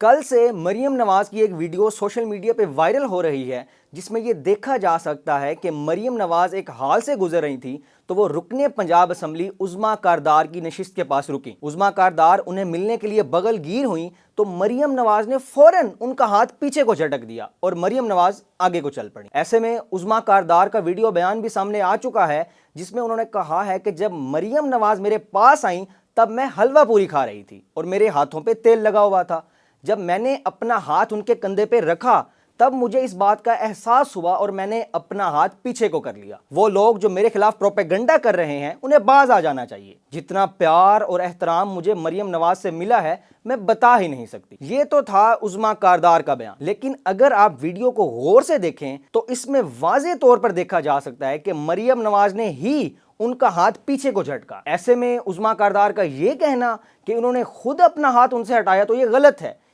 कल से मरियम नवाज की एक वीडियो सोशल मीडिया पे वायरल हो रही है जिसमें ये देखा जा सकता है कि मरियम नवाज एक हाल से गुजर रही थी तो वो रुकने पंजाब असम्बली उज़्मा कारदार की नशिस्त के पास रुकी। उज़्मा कारदार उन्हें मिलने के लिए बगलगीर हुई तो मरियम नवाज ने फौरन उनका हाथ पीछे को झटक दिया और मरियम नवाज आगे को चल पड़ी। ऐसे में उज़्मा कारदार का वीडियो बयान भी सामने आ चुका है जिसमें उन्होंने कहा है कि जब मरियम नवाज मेरे पास आई तब मैं हलवा पूरी खा रही थी और मेरे हाथों पे तेल लगा हुआ था। जब मैंने अपना हाथ उनके कंधे पे रखा तब मुझे इस बात का एहसास हुआ और मैंने अपना हाथ पीछे को कर लिया। वो लोग जो मेरे खिलाफ प्रोपेगेंडा कर रहे हैं उन्हें बाज आ जाना चाहिए। जितना प्यार और एहतराम मुझे मरियम नवाज से मिला है मैं बता ही नहीं सकती। ये तो था उज़्मा कारदार का बयान, लेकिन अगर आप वीडियो को गौर से देखें तो इसमें वाज़े तौर पर देखा जा सकता है कि मरियम नवाज ने ही उनका हाथ पीछे को झटका। ऐसे में उज़्मा कारदार का यह कहना कि उन्होंने खुद अपना हाथ उनसे हटाया तो यह गलत है,